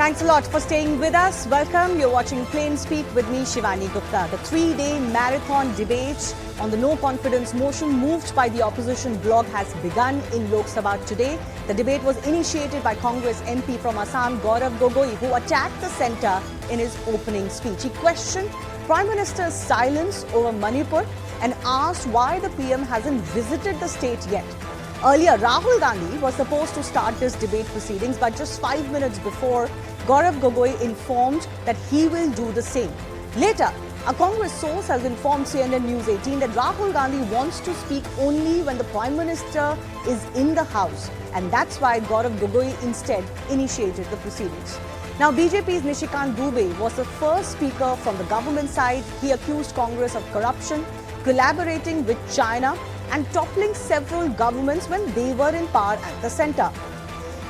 Thanks a lot for staying with us. Welcome. You're watching Plain Speak with me, Shivani Gupta. The three-day marathon debate on the no confidence motion moved by the opposition bloc has begun in Lok Sabha today. The debate was initiated by Congress MP from Assam, Gaurav Gogoi, who attacked the centre in his opening speech. He questioned Prime Minister's silence over Manipur and asked why the PM hasn't visited the state yet. Earlier, Rahul Gandhi was supposed to start this debate proceedings, but just 5 minutes before, Gaurav Gogoi informed that he will do the same. Later, a Congress source has informed CNN News18 that Rahul Gandhi wants to speak only when the Prime Minister is in the House, and that's why Gaurav Gogoi instead initiated the proceedings. Now, BJP's Nishikant Dubey was the first speaker from the government side. He accused Congress of corruption, collaborating with China, and toppling several governments when they were in power at the centre.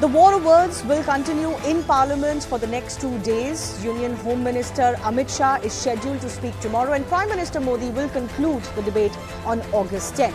The war of words will continue in Parliament for the next 2 days. Union Home Minister Amit Shah is scheduled to speak tomorrow, and Prime Minister Modi will conclude the debate on August 10.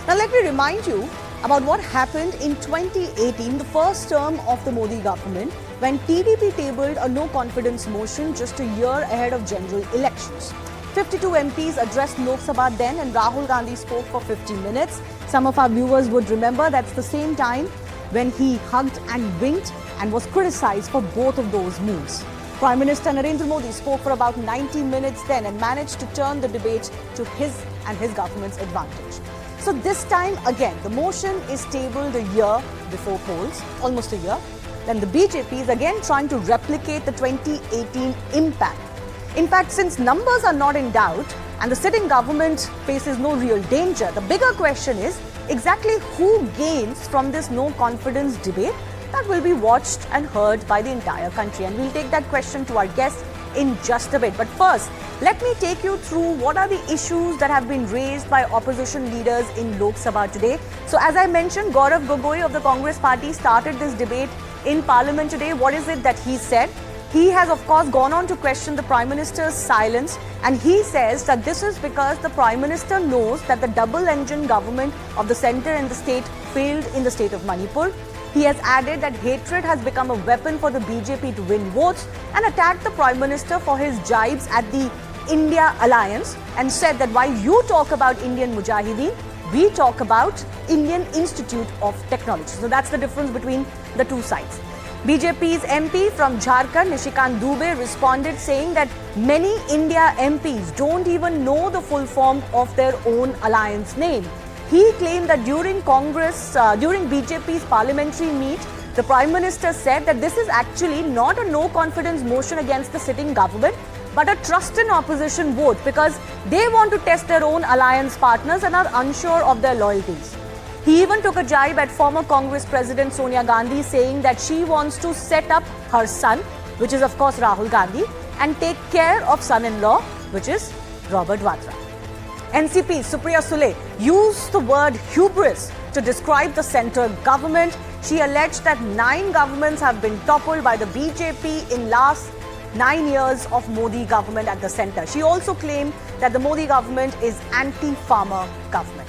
Now, let me remind you about what happened in 2018, the first term of the Modi government, when TDP tabled a no-confidence motion just a year ahead of general elections. 52 MPs addressed Lok Sabha then, and Rahul Gandhi spoke for 50 minutes. Some of our viewers would remember that's the same time when he hugged and winked and was criticized for both of those moves. Prime Minister Narendra Modi spoke for about 90 minutes then and managed to turn the debate to his and his government's advantage. So this time again, the motion is tabled a year before polls, almost a year. Then the BJP is again trying to replicate the 2018 impact. In fact, since numbers are not in doubt and the sitting government faces no real danger, the bigger question is exactly who gains from this no-confidence debate that will be watched and heard by the entire country. And we'll take that question to our guests in just a bit. But first, let me take you through what are the issues that have been raised by opposition leaders in Lok Sabha today. So as I mentioned, Gaurav Gogoi of the Congress party started this debate in Parliament today. What is it that he said? He has, of course, gone on to question the Prime Minister's silence, and he says that this is because the Prime Minister knows that the double-engine government of the centre and the state failed in the state of Manipur. He has added that hatred has become a weapon for the BJP to win votes and attacked the Prime Minister for his jibes at the India alliance and said that while you talk about Indian Mujahideen, we talk about Indian Institute of Technology. So that's the difference between the two sides. BJP's MP from Jharkhand, Nishikant Dubey, responded saying that many India MPs don't even know the full form of their own alliance name. He claimed that during BJP's parliamentary meet, the Prime Minister said that this is actually not a no-confidence motion against the sitting government, but a trust in opposition vote because they want to test their own alliance partners and are unsure of their loyalties. He even took a jibe at former Congress President Sonia Gandhi, saying that she wants to set up her son, which is of course Rahul Gandhi, and take care of son-in-law, which is Robert Vadra. NCP Supriya Sule used the word hubris to describe the centre government. She alleged that 9 governments have been toppled by the BJP in last 9 years of Modi government at the centre. She also claimed that the Modi government is anti-farmer government.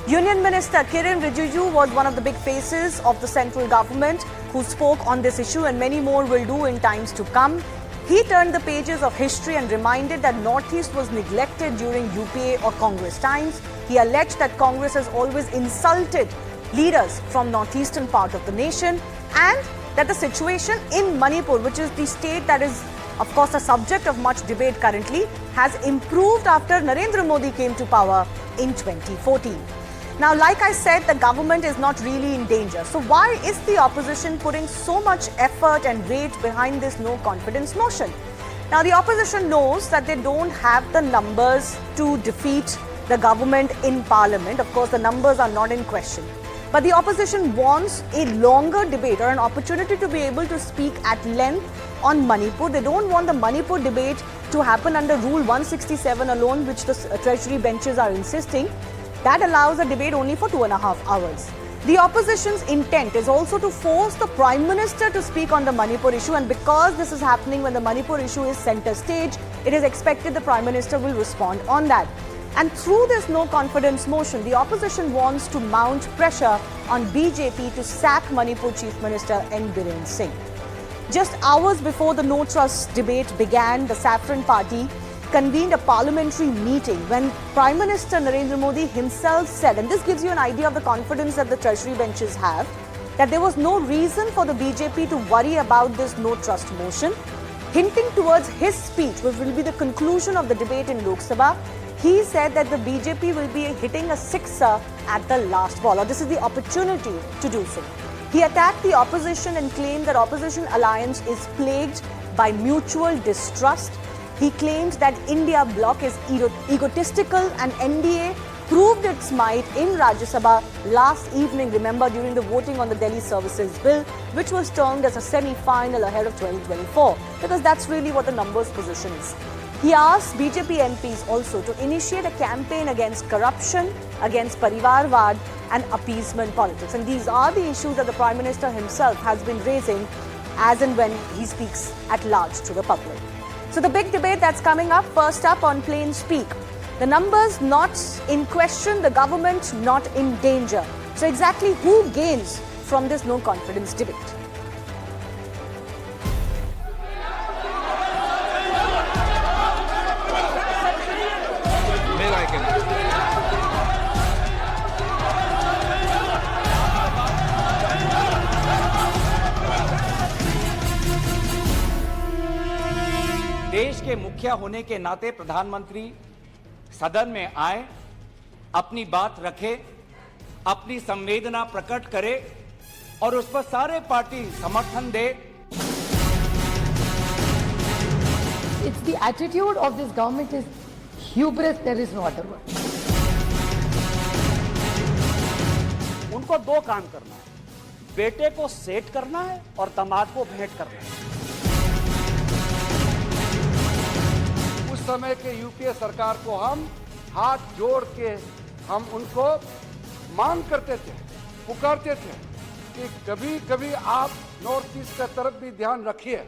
Union Minister Kiren Rijiju was one of the big faces of the central government who spoke on this issue, and many more will do in times to come. He turned the pages of history and reminded that Northeast was neglected during UPA or Congress times. He alleged that Congress has always insulted leaders from northeastern part of the nation and that the situation in Manipur, which is the state that is of course a subject of much debate currently, has improved after Narendra Modi came to power in 2014. Now, like I said, the government is not really in danger. So why is the opposition putting so much effort and weight behind this no-confidence motion? Now, the opposition knows that they don't have the numbers to defeat the government in Parliament. Of course, the numbers are not in question. But the opposition wants a longer debate or an opportunity to be able to speak at length on Manipur. They don't want the Manipur debate to happen under Rule 167 alone, which the Treasury benches are insisting. That allows a debate only for 2.5 hours. The opposition's intent is also to force the Prime Minister to speak on the Manipur issue, and because this is happening when the Manipur issue is centre stage, it is expected the Prime Minister will respond on that. And through this no-confidence motion, the opposition wants to mount pressure on BJP to sack Manipur Chief Minister N. Biren Singh. Just hours before the no trust debate began, the Saffron Party convened a parliamentary meeting when Prime Minister Narendra Modi himself said, and this gives you an idea of the confidence that the treasury benches have, that there was no reason for the BJP to worry about this no trust motion. Hinting towards his speech, which will be the conclusion of the debate in Lok Sabha, he said that the BJP will be hitting a sixer at the last ball, or this is the opportunity to do so. He attacked the opposition and claimed that opposition alliance is plagued by mutual distrust. He claimed that India bloc is egotistical and NDA proved its might in Rajya Sabha last evening, remember, during the voting on the Delhi Services Bill, which was termed as a semi-final ahead of 2024, because that's really what the numbers position is. He asked BJP MPs also to initiate a campaign against corruption, against Parivarvad and appeasement politics. And these are the issues that the Prime Minister himself has been raising as and when he speaks at large to the public. So the big debate that's coming up, first up on Plain Speak. The numbers not in question, the government not in danger. So exactly who gains from this no confidence debate? देश के मुखिया होने के नाते प्रधानमंत्री सदन में आए, अपनी बात रखे, अपनी संवेदना प्रकट करे और उस पर सारे पार्टी समर्थन दे. It's the attitude of this government is hubris, there is no other word. उनको दो काम करना है, बेटे को सेट करना है और दामाद को भेंट करना है. उस समय के यूपीए सरकार को हम हाथ जोड़ के हम उनको मांग करते थे, पुकारते थे कि कभी कभी आप नॉर्थ ईस्ट का तरफ भी ध्यान रखिए.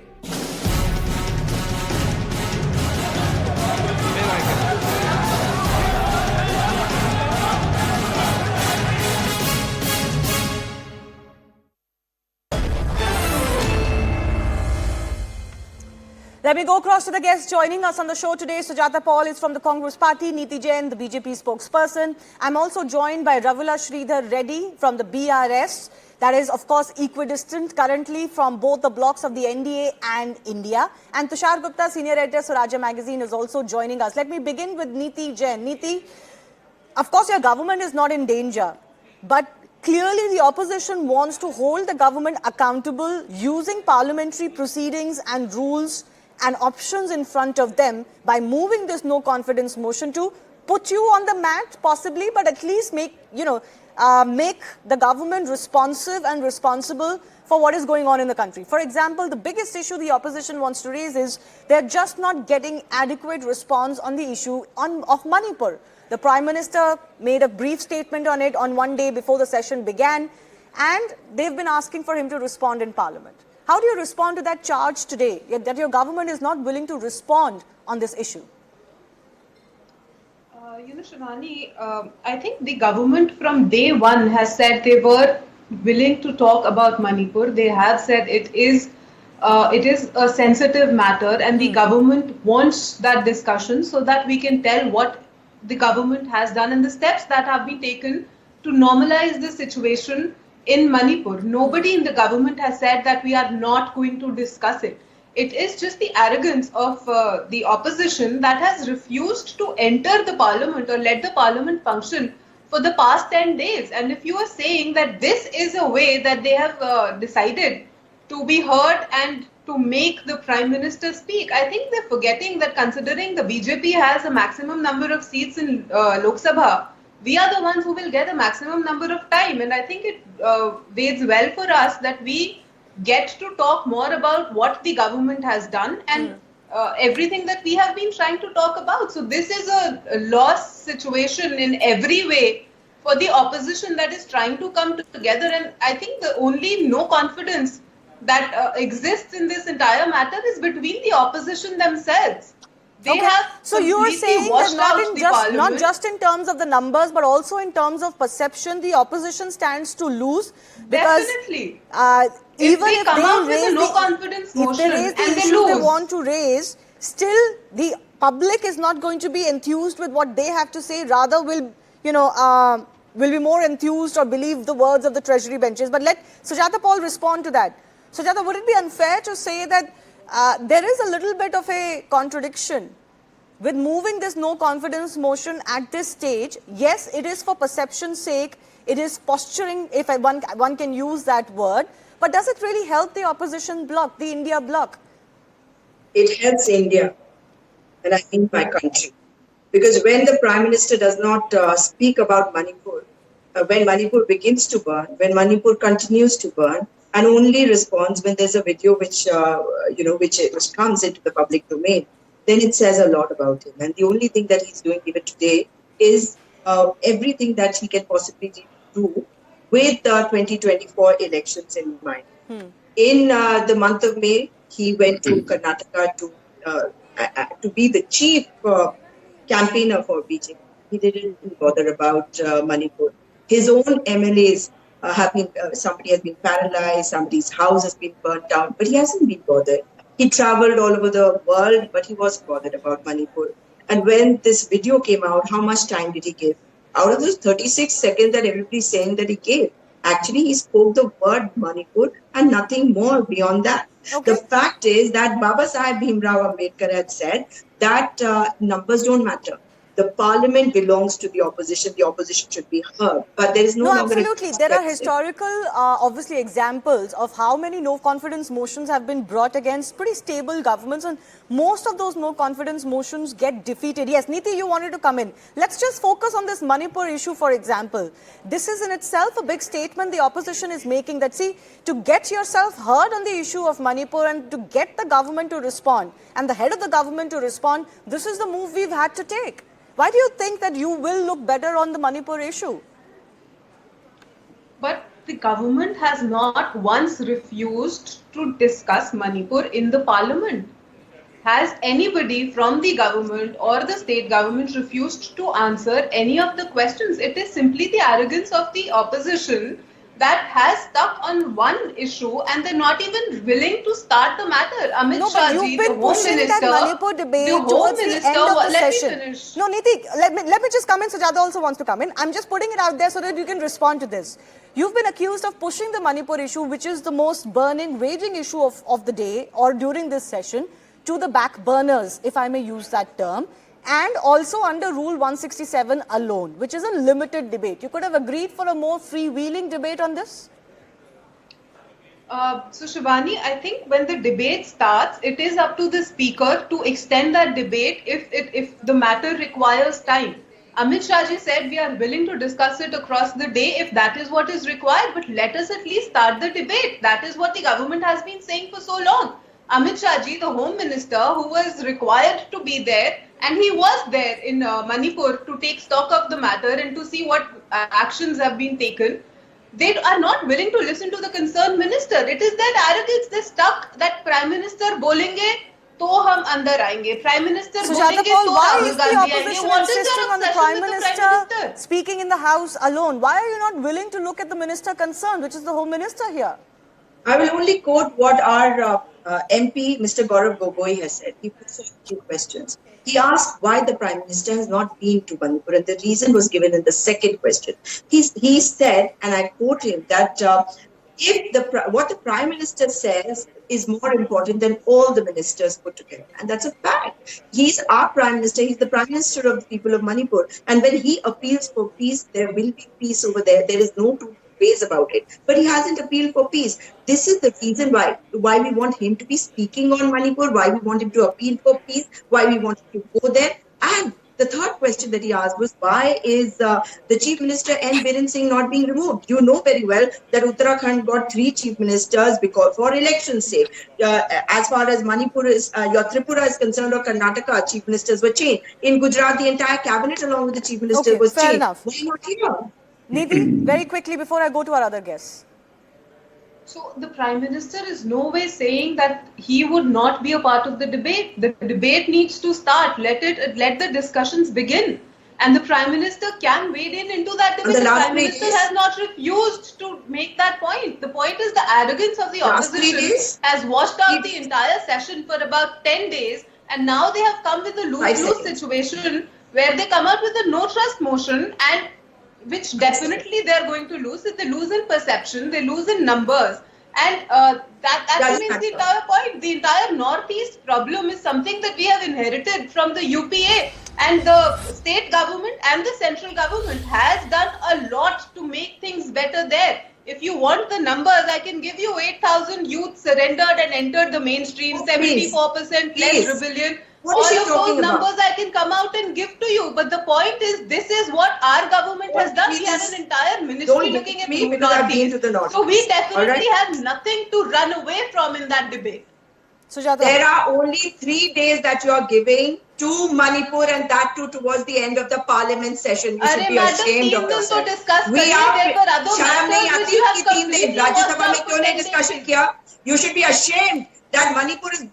Let me go across to the guests joining us on the show today. Sujata Paul is from the Congress Party, Neeti Jain, the BJP spokesperson. I'm also joined by Ravula Sridhar Reddy from the BRS. That is, of course, equidistant currently from both the blocks of the NDA and India. And Tushar Gupta, senior editor, Swarajya Magazine, is also joining us. Let me begin with Neeti Jain. Neeti, of course, your government is not in danger, but clearly the opposition wants to hold the government accountable using parliamentary proceedings and rules and options in front of them by moving this no confidence motion to put you on the mat possibly, but at least make the government responsive and responsible for what is going on in the country. For example, the biggest issue the opposition wants to raise is they're just not getting adequate response on the issue of Manipur. The Prime Minister made a brief statement on it on one day before the session began, and they've been asking for him to respond in Parliament. How do you respond to that charge today, that your government is not willing to respond on this issue? Shivani, I think the government from day one has said they were willing to talk about Manipur. They have said it is a sensitive matter, and the government wants that discussion so that we can tell what the government has done and the steps that have been taken to normalize the situation in Manipur. Nobody in the government has said that we are not going to discuss it. It is just the arrogance of the opposition that has refused to enter the parliament or let the parliament function for the past 10 days. And if you are saying that this is a way that they have decided to be heard and to make the Prime Minister speak, I think they're forgetting that considering the BJP has a maximum number of seats in Lok Sabha, we are the ones who will get a maximum number of time. And I think it bodes well for us that we get to talk more about what the government has done and everything that we have been trying to talk about. So this is a loss situation in every way for the opposition that is trying to come together. And I think the only no confidence that exists in this entire matter is between the opposition themselves. They have So you are completely saying that washed not out in the not parliament. just in terms of the numbers, but also in terms of perception, the opposition stands to lose because Definitely. If even they if come they out with a raise no confidence motion the and they issues they want lose, to raise, still the public is not going to be enthused with what they have to say. Rather, will be more enthused or believe the words of the treasury benches. But let Sujata Paul respond to that. Sujata, would it be unfair to say that there is a little bit of a contradiction with moving this no confidence motion at this stage? Yes, it is for perception's sake, it is posturing, if one can use that word, but does it really help the opposition bloc, the India bloc? It helps India, and I mean my country. Because when the Prime Minister does not speak about Manipur, when Manipur begins to burn, when Manipur continues to burn, and only responds when there's a video which comes into the public domain, then it says a lot about him. And the only thing that he's doing even today is everything that he can possibly do with the 2024 elections in mind. In the month of May, he went to Karnataka to be the chief campaigner for BJP. He didn't bother about Manipur. His own MLAs somebody has been paralyzed, somebody's house has been burnt down, but he hasn't been bothered. He traveled all over the world, but he wasn't bothered about Manipur. And when this video came out, how much time did he give? Out of those 36 seconds that everybody's saying that he gave, actually he spoke the word Manipur and nothing more beyond that. Okay. The fact is that Baba Sahib Bhimrao Ambedkar had said that numbers don't matter. The parliament belongs to the opposition should be heard. But there is no longer absolutely. There are historical, obviously, examples of how many no-confidence motions have been brought against pretty stable governments, and most of those no-confidence motions get defeated. Yes, Niti, you wanted to come in. Let's just focus on this Manipur issue, for example. This is in itself a big statement the opposition is making, that, see, to get yourself heard on the issue of Manipur and to get the government to respond, and the head of the government to respond, this is the move we've had to take. Why do you think that you will look better on the Manipur issue? but the government has not once refused to discuss Manipur in the parliament. Has anybody from the government or the state government refused to answer any of the questions? It is simply the arrogance of the opposition that has stuck on one issue and they're not even willing to start the matter. Amit No, but Shah you've ji, been the Home pushing Minister, that Manipur debate the Home towards Minister, the end of the let me session. finish. No, Niti, let me just come in. Sujata also wants to come in. I'm just putting it out there so that you can respond to this. You've been accused of pushing the Manipur issue, which is the most burning, raging issue of the day or during this session, to the back burners, if I may use that term, and also under Rule 167 alone, which is a limited debate. You could have agreed for a more freewheeling debate on this? So Shivani, I think when the debate starts, it is up to the speaker to extend that debate if the matter requires time. Amit Shah ji said we are willing to discuss it across the day if that is what is required, but let us at least start the debate. That is what the government has been saying for so long. Amit Shah ji, the Home Minister, who was required to be there, and he was there in Manipur to take stock of the matter and to see what actions have been taken. They are not willing to listen to the concerned minister. It is that arrogance. They stuck that Prime Minister bolenge to hum andar aayenge. Prime Minister Sujata bolenge Paul, to why Rahul is the Gandhi opposition aayenge. What is insisting your on the obsession Prime with the Prime Minister Minister? speaking in the House alone? Why are you not willing to look at the minister concerned, which is the Home Minister here? I will only quote what our MP, Mr. Gaurav Gogoi, has said. He put a few questions. He asked why the Prime Minister has not been to Manipur, and the reason was given in the second question. He said, and I quote him, that what the Prime Minister says is more important than all the ministers put together. And that's a fact. He's our Prime Minister. He's the Prime Minister of the people of Manipur. And when he appeals for peace, there will be peace over there. There is no two ways about it. But he hasn't appealed for peace. This is the reason why we want him to be speaking on Manipur, why we want him to appeal for peace, why we want him to go there. And the third question that he asked was, why is the Chief Minister N. Biren Singh not being removed? You know very well that Uttarakhand got 3 Chief Ministers because for election's sake. As far as Manipur is, your Tripura is concerned, or Karnataka, Chief Ministers were changed. In Gujarat, the entire cabinet along with the Chief Minister was fair changed. enough. Why not here? Nidhi, very quickly before I go to our other guests. So the Prime Minister is no way saying that he would not be a part of the debate. The debate needs to start. Let the discussions begin. And the Prime Minister can wade in into that debate. the The last Prime 3 Minister days? has not refused to make that point. The point is the arrogance of the Last 3 opposition days? has washed out the Days. entire session for about 10 days. And now they have come with a 5 lose-lose seconds. situation where they come out with a no trust motion, and which definitely they are going to lose. If they lose in perception, they lose in numbers. And that Doesn't remains the matter. entire point. The entire Northeast problem is something that we have inherited from the UPA, and the state government and the central government has done a lot to make things better there. If you want the numbers, I can give you 8,000 youth surrendered and entered the mainstream, Oh, please. 74% Please. less rebellion. What All is she of those talking about? numbers I can come out and give to you. But the point is, this is what our government has done. We have Please an entire ministry don't looking beat at me because I've been to the Northeast. So we definitely All right? have nothing to run away from in that debate. Sujata. There are only 3 days that you are giving to Manipur, and that too towards the end of the parliament session. You should be madam, ashamed 3 of दिन तो yourself. discuss We करिए. are There were other शर्म नहीं matters आती which you have कि 3 दिन completely Rajya Sabha washed में out क्यों for नहीं 10 डिस्कशन days. किया? You should be ashamed that Manipur is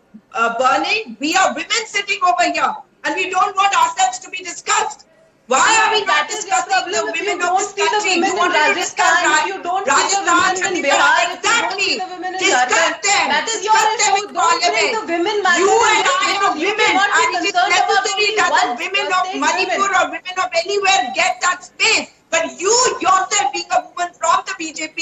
burning. We are women sitting over here, and we don't want ourselves to be discussed. Why are we not That is your discussing the problem. If you women of don't this see the country? women You in wanted to discuss Rajasthan, if you don't see the Rajasthan, women in Chandigarh, Bihar, if you don't exactly. see the women in Discuss Jharkhand, them. that is your Discuss them issue. in Don't bring parliament. the women matter You in and this I are because you women, cannot be and it is concerned about necessary only that the one women of state Manipur women. or women of anywhere get that space. But you yourself, being a woman from the BJP,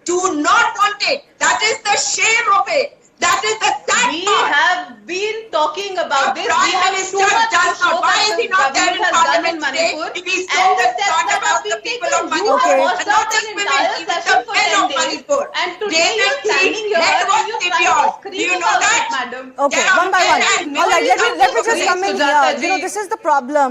do not want it. That is the shame of it. That is the sad We part. have been talking about The this. We Prime have Minister too much to does show not. Why that is the he not there government in has done in Parliament today? Manipur, If he's so and the steps concerned that have about the been people taken. of You Manipur, have Okay. washed and not out just an women, entire even session the for men 10 of days, Manipur. and They today will you're standing see here network and you're trying failures. to Do scream you know about that? it, madam. Okay, There are one by men one. and All right, women let me coming just from come in Sujata here. ji. You know, this is the problem.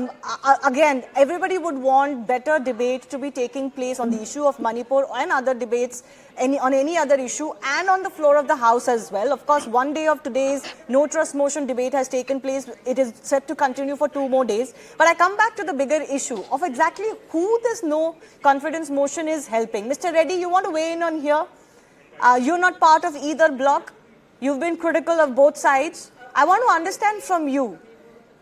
Again, everybody would want better debate to be taking place on the issue of Manipur and other debates on any other issue and on the floor of the House as well. Of course, one day of today's no trust motion debate has taken place. It is set to continue for 2 more days. But I come back to the bigger issue of exactly who this no confidence motion is helping. Mr. Reddy, you want to weigh in on here? You're not part of either bloc. You've been critical of both sides. I want to understand from you,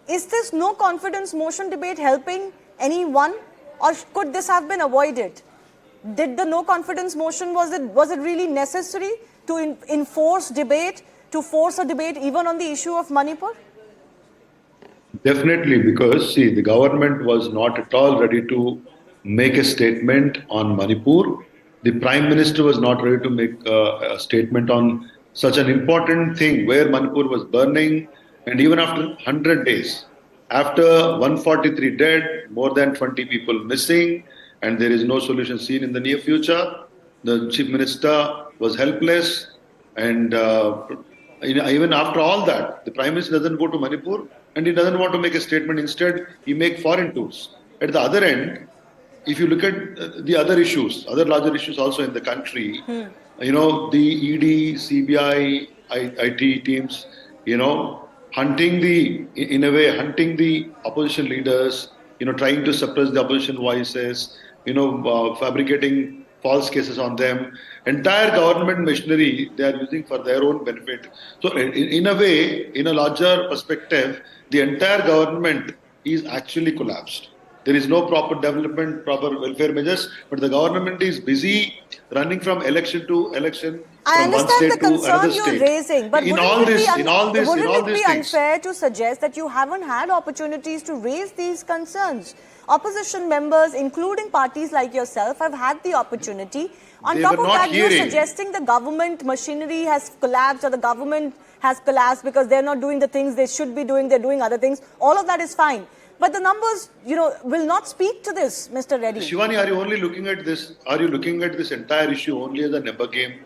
is this no confidence motion debate helping anyone, or could this have been avoided? Did the no confidence motion, was it really necessary to enforce debate, to force a debate even on the issue of Manipur? Definitely, because see, the government was not at all ready to make a statement on Manipur. The Prime Minister was not ready to make a statement on such an important thing where Manipur was burning, and even after 100 days, after 143 dead, more than 20 people missing, and there is no solution seen in the near future, the Chief Minister was helpless, and even after all that, the Prime Minister doesn't go to Manipur and he doesn't want to make a statement. Instead, he makes foreign tours. At the other end, if you look at the other issues, other larger issues also in the country, you know, the ED, CBI, IT teams, you know, hunting in a way, hunting the opposition leaders, you know, trying to suppress the opposition voices, you know, fabricating false cases on them. Entire government machinery they are using for their own benefit. So, in a way, in a larger perspective, the entire government is actually collapsed. There is no proper development, proper welfare measures, but the government is busy running from election to election, I from one understand the state to another concern you're state. raising, but In all these wouldn't it be things. unfair to suggest that you haven't had opportunities to raise these concerns? Opposition members, including parties like yourself, have had the opportunity. On They top were of not that, you're hearing. suggesting the government machinery has collapsed or the government has collapsed because they're not doing the things they should be doing, they're doing other things. All of that is fine. But the numbers, you know, will not speak to this, Mr. Reddy. Shivani, are you only looking at this? Are you looking at this entire issue only as a number game?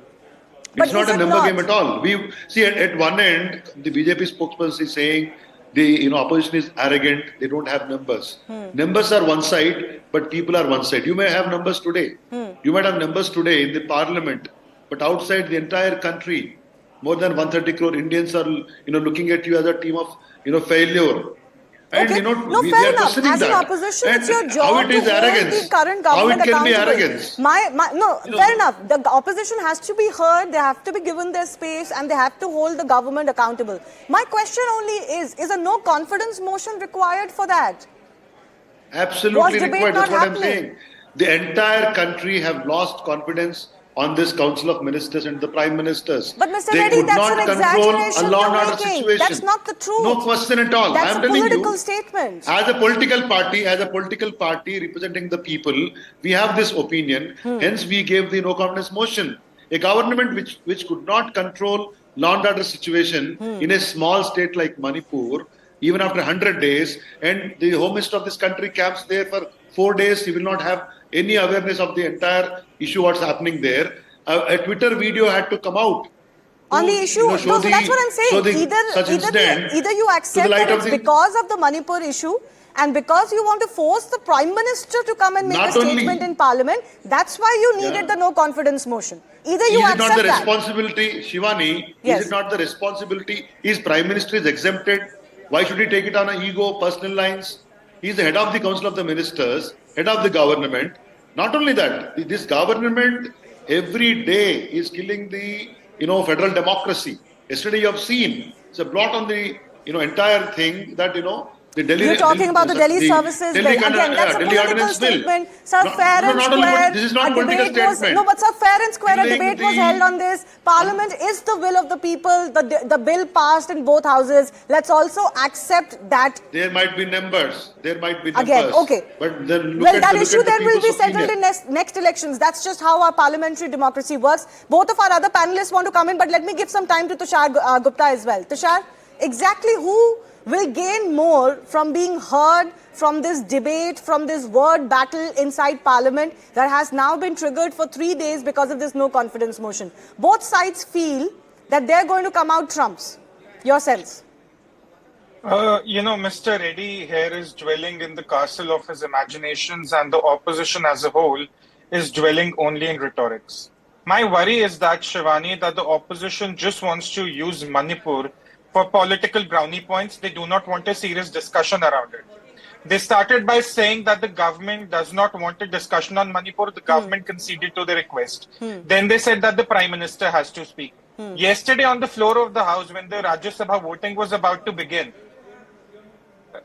But It's not is a it number not? game at all. We see at one end, the BJP spokesperson is saying the opposition is arrogant. They don't have numbers. Numbers are one side, but people are one side. You may have numbers today. You might have numbers today in the parliament, but outside the entire country, more than 130 crore Indians are looking at you as a team of failure. And Okay. no, No, we fair are enough. questioning As an that. opposition, And it's your how job it to is hold arrogance? the current How government it can be accountable. arrogance? Fair enough. The opposition has to be heard. They have to be given their space, and they have to hold the government accountable. My question only is a no confidence motion required for that? Was Absolutely debate required. not That's what I'm happening? saying. The entire country have lost confidence on this Council of Ministers and the Prime Ministers. But Mr. They Reddy, could that's not an control a exaggeration law you're and order making. situation. That's not the truth. No question at all. That's I'm a telling political you, statement. as a political party representing the people, we have this opinion. Hence, we gave the no confidence motion. A government which could not control law and order situation in a small state like Manipur, even after 100 days, and the Home Minister of this country camps there for 4 days, he will not have any awareness of the entire issue, what's happening there. A Twitter video had to come out On the issue, show so that's what I'm saying. such incident Either you to the accept light that of it's the, because of the Manipur issue and because you want to force the Prime Minister to come and make Not a statement only- in Parliament, that's why you needed Yeah. the no confidence motion. Either you Is it not accept the that. responsibility, Shivani? Yes. Is it not the responsibility? Is Prime Minister is exempted? Why should he take it on a ego, personal lines? He is the head of the Council of the Ministers, head of the government. Not only that, this government every day is killing the federal democracy. Yesterday you have seen it's a blot on the entire thing that the Delhi. You're talking about the Delhi services bill. Again, that's a Delhi political ordinance bill. statement. Sir, fair and not only square. this is not A political debate was statement. no, but sir, fair and square. A Killing debate was the- held on this. Parliament is the will of the people. The bill passed in both houses. Let's also accept that. There might be numbers. There might be numbers. Again, okay. But then look Well, at that the, issue look at then the will be people's settled opinion. in next elections. That's just how our parliamentary democracy works. Both of our other panelists want to come in, but let me give some time to Tushar Gupta as well. Tushar, exactly who will gain more from being heard from this debate, from this word battle inside Parliament that has now been triggered for 3 days because of this no confidence motion? Both sides feel that they're going to come out trumps. Your sense? Mr. Reddy here is dwelling in the castle of his imaginations, and the opposition as a whole is dwelling only in rhetorics. My worry is that, Shivani, that the opposition just wants to use Manipur for political brownie points. They do not want a serious discussion around it. They started by saying that the government does not want a discussion on Manipur. The government conceded to the request. Then they said that the Prime Minister has to speak. Yesterday on the floor of the House, when the Rajya Sabha voting was about to begin,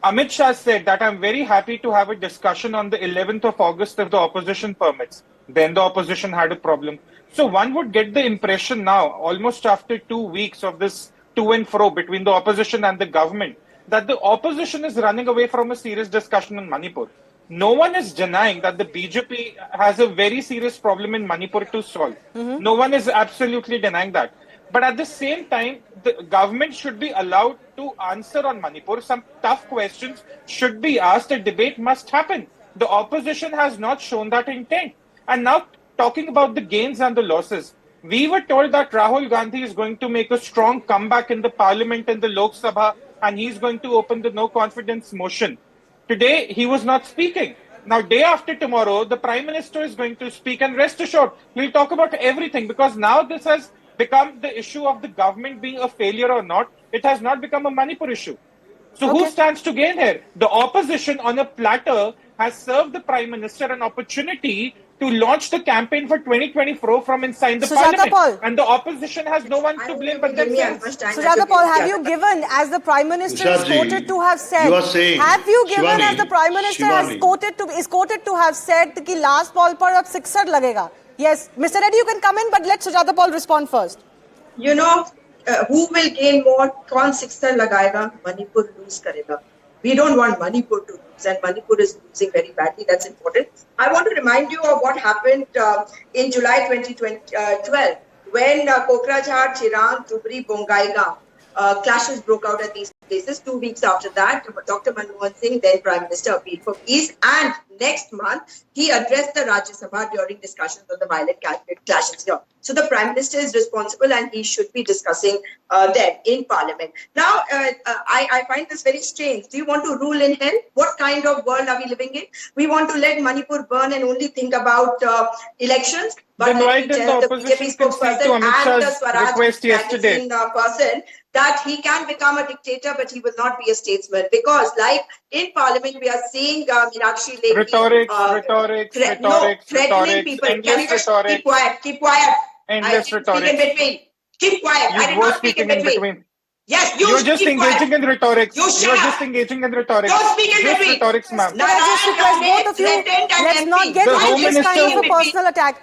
Amit Shah said that I'm very happy to have a discussion on the 11th of August if the opposition permits. Then the opposition had a problem. So one would get the impression now, almost after 2 weeks of this to and fro between the opposition and the government, that the opposition is running away from a serious discussion on Manipur. No one is denying that the BJP has a very serious problem in Manipur to solve. No one is absolutely denying that. But at the same time, the government should be allowed to answer on Manipur. Some tough questions should be asked. A debate must happen. The opposition has not shown that intent. And now, talking about the gains and the losses, we were told that Rahul Gandhi is going to make a strong comeback in the parliament in the Lok Sabha, and he's going to open the no confidence motion. Today, he was not speaking. Now, day after tomorrow, the Prime Minister is going to speak, and rest assured, he'll talk about everything, because now this has become the issue of the government being a failure or not. It has not become a Manipur issue. So who stands to gain here? The opposition on a platter has served the Prime Minister an opportunity to launch the campaign for 2024 from inside the Sujata parliament. Paul. And the opposition has no one to blame but themselves. Sujata Paul, have you given, as the Prime Minister is Tusharji, quoted to have said, you are saying, have you given, Shivani, as the Prime Minister Shivani. is quoted to have said that last ball par ab sixer lagega? Yes, Mr. Reddy, you can come in, but let Sujata Paul respond first. Who will gain more? Kaun sixer lagayega? Manipur lose karega. We don't want Manipur to lose, and Manipur is losing very badly. That's important. I want to remind you of what happened in July 2012 when Kokrajhar, Chirang, Dhubri, Bongaigaon clashes broke out at these places. 2 weeks after that, Dr. Manmohan Singh, then Prime Minister, appealed for peace, and next month he addressed the Rajya Sabha during discussions on the violent clashes here. So the Prime Minister is responsible and he should be discussing them in Parliament. Now, I find this very strange. Do you want to rule in hell? What kind of world are we living in? We want to let Manipur burn and only think about elections. But Then why let me didn't tell the the opposition BJP concede to spokesperson Amit and the Shah's Swaraj request yesterday? magazine person that he can become a dictator, but he will not be a statesman. Because like in Parliament, we are seeing Meenakshi Lekhi Rhetorics, threatening people. Can endless you just rhetorics. keep quiet? Keep quiet. Endless I didn't speak in rhetorics. between. Keep quiet. You I did were not speak in speaking in between. between. Yes, You're just keep engaging quiet. in rhetorics. You shut You're up. just engaging in rhetorics. Don't speak in Just between. rhetorics, ma'am. Can I just request both of you, let's not get The into Home this kind of Minister- a personal attack.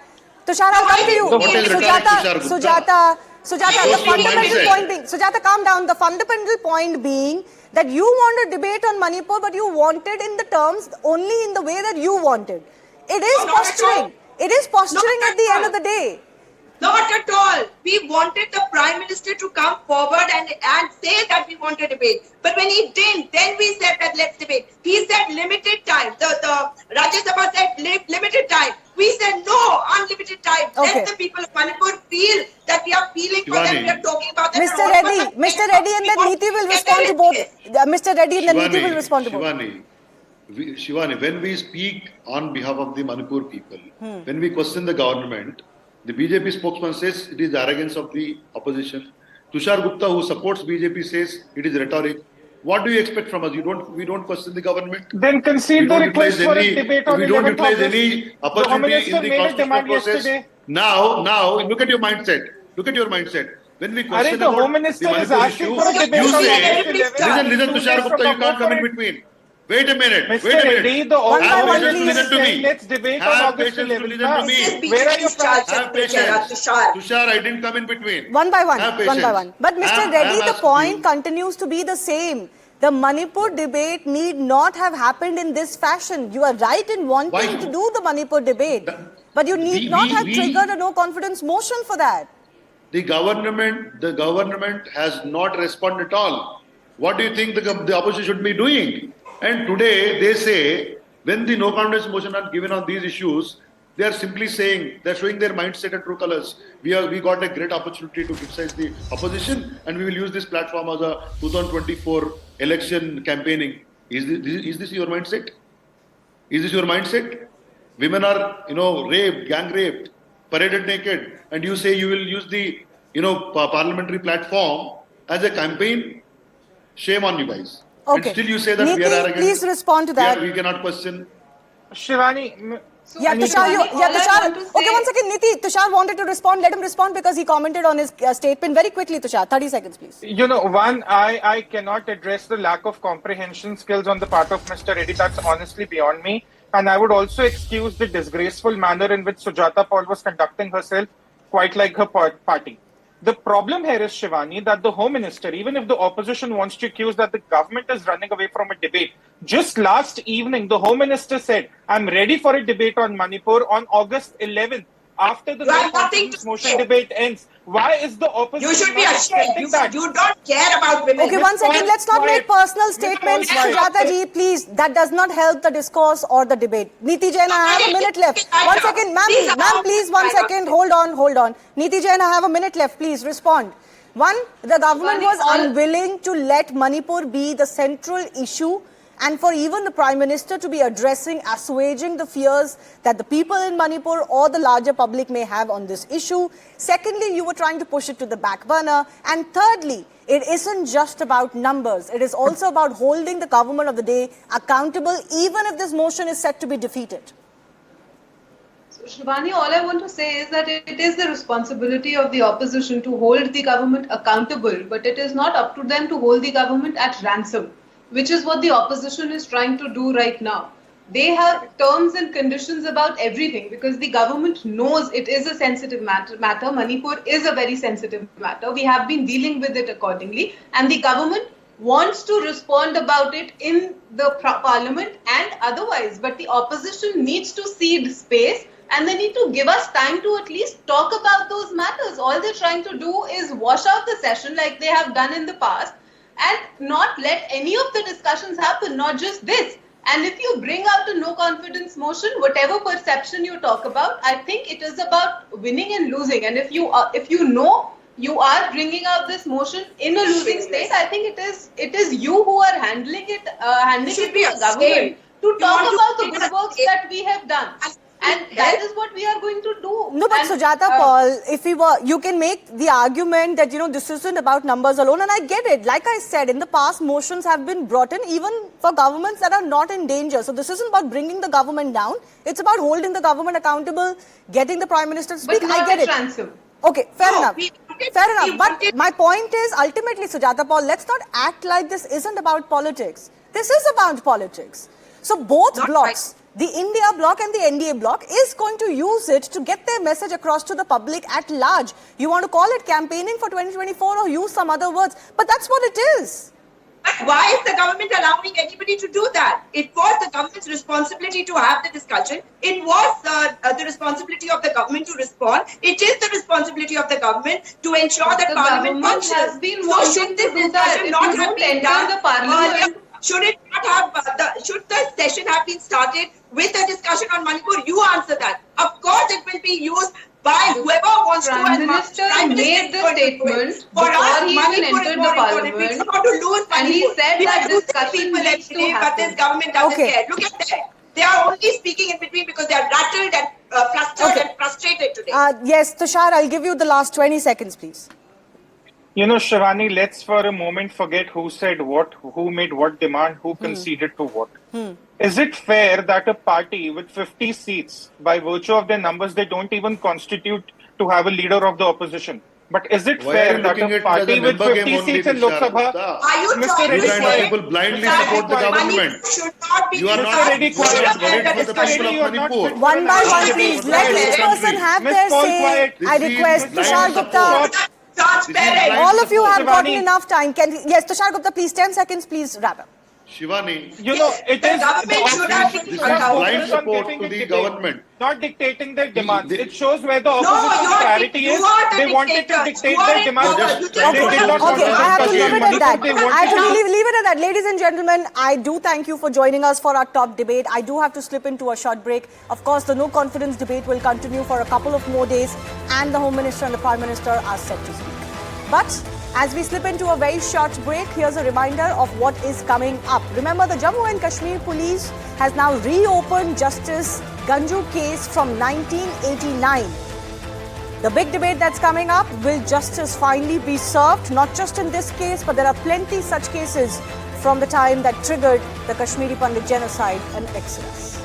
Tushar, I'll come to you. What is rhetoric, Tushar Gupta? Sujata, the fundamental point being, Sujata, calm down. The fundamental point being that you want a debate on Manipur, but you wanted in the terms only in the way that you wanted. It is No, not at all. posturing. It is posturing Not at the at end all. of the day. Not at all. We wanted the Prime Minister to come forward and say that we want a debate. But when he didn't, then we said that let's debate. He said limited time. The Rajya Sabha said limited time. We said no, unlimited time. Okay. Let the people of Manipur feel that we are feeling for them, we are talking about them. Mr. Reddy and then Neeti will respond to both. Mr. Reddy and then Neeti will respond to both. Shivani, when we speak on behalf of the Manipur people, when we question the government, the BJP spokesman says it is the arrogance of the opposition. Tushar Gupta, who supports BJP, says it is rhetoric. What do you expect from us? We don't question the government. Then concede the request for a debate on We don't 11th utilize August. any The Home opportunity Minister in the made a constitutional demand process. yesterday. Now, look at your mindset. Look at your mindset. When we question the about Home Minister the is Manipur asking issue, for a debate you on say, August 11th. listen, 2 Tushar days Gupta, from you can't now, come in go for it. between. Wait a minute. Mr. Wait a minute. Reddy, the One by one, patience to please. listen to me. Let's debate on Have August patience to 11th. listen to me. Where are your facts? Have patience. Tushar, I didn't come in between. One by one. Have One patience. by one. But Mr. I am Reddy, the asking point you. continues to be the same. The Manipur debate need not have happened in this fashion. You are right in wanting Why? to do the Manipur debate. But you need not have triggered a no confidence motion for that. The government has not responded at all. What do you think the opposition should be doing? And today they say when the no confidence motion are given on these issues, they are simply saying they're showing their mindset and true colors. We got a great opportunity to criticize the opposition, and we will use this platform as a 2024 election campaigning. Is this your mindset? Is this your mindset? Women are, raped, gang raped, paraded naked, and you say you will use the, parliamentary platform as a campaign? Shame on you guys. Okay. And still you say that we are Neeti, arrogant. please respond to that. We cannot question. Shivani, Yeah, Neeti, Tushar, all I want to say- okay, 1 second, Neeti. Tushar wanted to respond. Let him respond because he commented on his statement. Very quickly, Tushar. 30 seconds, please. one, I cannot address the lack of comprehension skills on the part of Mr. Reddy. That's honestly beyond me. And I would also excuse the disgraceful manner in which Sujata Paul was conducting herself, quite like her party. The problem here is, Shivani, that the Home Minister, even if the opposition wants to accuse that the government is running away from a debate, just last evening, the Home Minister said, I'm ready for a debate on Manipur on August 11th, after the You have nothing to motion say. debate ends. Why is the opposition You should be not ashamed. accepting that? You don't care about women. Okay, 1 second. Let's not make personal statements. Quiet. Sujata ji, please. That does not help the discourse or the debate. Neeti Jain, I have a minute left. 1 second. Ma'am, please, 1 second. Hold on. Neeti Jain, I have a minute left. Please respond. One, the government was unwilling to let Manipur be the central issue and for even the Prime Minister to be assuaging the fears that the people in Manipur or the larger public may have on this issue. Secondly, you were trying to push it to the back burner. And thirdly, it isn't just about numbers. It is also about holding the government of the day accountable, even if this motion is set to be defeated. So, Shivani, all I want to say is that it is the responsibility of the opposition to hold the government accountable, but it is not up to them to hold the government at ransom, which is what the opposition is trying to do right now. They have terms and conditions about everything because the government knows it is a sensitive matter. Manipur is a very sensitive matter. We have been dealing with it accordingly, and the government wants to respond about it in the parliament and otherwise. But the opposition needs to cede space and they need to give us time to at least talk about those matters. All they're trying to do is wash out the session like they have done in the past and not let any of the discussions happen, not just this. And if you bring out a no confidence motion, whatever perception you talk about, I think it is about winning and losing. And if you know you are bringing out this motion in a losing state, I think it is you who are handling it to the government to talk about the good works that we have done. And that is what we are going to do. No, but Sujata Paul, if you can make the argument that, this isn't about numbers alone, and I get it. Like I said, in the past, motions have been brought in even for governments that are not in danger. So this isn't about bringing the government down. It's about holding the government accountable, getting the Prime Minister to speak. But not I get it. ransom. Okay, fair enough. Fair enough. But my point is, ultimately, Sujata Paul, let's not act like this isn't about politics. This is about politics. So both blocks, the India bloc and the NDA bloc, is going to use it to get their message across to the public at large. You want to call it campaigning for 2024 or use some other words, but that's what it is. But why is the government allowing anybody to do that? It was the government's responsibility to have the discussion. It was the responsibility of the government to respond. It is the responsibility of the government to ensure that The Parliament government functions. has been So wanting should this to do that. discussion If not you have don't been enter done the Parliament- earlier? Should it not have should the session have been started with a discussion on Manipur? You answer that. Of course, it will be used by whoever wants to. Prime Minister made the statement For before us, he even Manipur is entered more the important. We're Parliament, about to lose and he Manipur. said We that are losing discussion people every needs to day, but this happen. government doesn't Okay. care. Look at that. They are only speaking in between because they are rattled and flustered and frustrated today. Yes, Tushar, I'll give you the last 20 seconds, please. Shivani, let's for a moment forget who said what, who made what demand, who conceded to what. Is it fair that a party with 50 seats, by virtue of their numbers, they don't even constitute to have a leader of the opposition? But is it Why are fair you that looking a at it as party a with member 50 game only, seats in Lok Tushar Sabha? Gupta? Are you Mr. trying Reddy, You to kind of say people blindly that support the Reddy, government. should not be You are discussed? not, Reddy, you are not worried for the Mr. people Reddy, of you are not Manipur. fit. One by one, Quiet. please. Quiet. Let each Quiet. person have Miss their Paul, say. quiet. I This request is Tushar blind Gupta. support. Transparent. All of you have Shivani. gotten enough time. Yes, Tushar Gupta, please, 10 seconds, please wrap up. Shivani, It the is government should have this been is shut down. blind on support getting to a the debate, government. not dictating their demands. they- It shows where the No, opposition's you are priority is. the They wanted to dictator. dictate You are their in demands. power. Just You trying They to did show not this want Okay, to I have to Manipur leave game. it at that. They want I have to to- leave it at that. Ladies and gentlemen, I do thank you for joining us for our top debate. I do have to slip into a short break. Of course, the no confidence debate will continue for a couple of more days, and the Home Minister and the Prime Minister are set to speak. But as we slip into a very short break, here's a reminder of what is coming up. Remember, the Jammu and Kashmir Police has now reopened Justice Ganju case from 1989. The big debate that's coming up, will justice finally be served? Not just in this case, but there are plenty such cases from the time that triggered the Kashmiri Pandit genocide and exodus.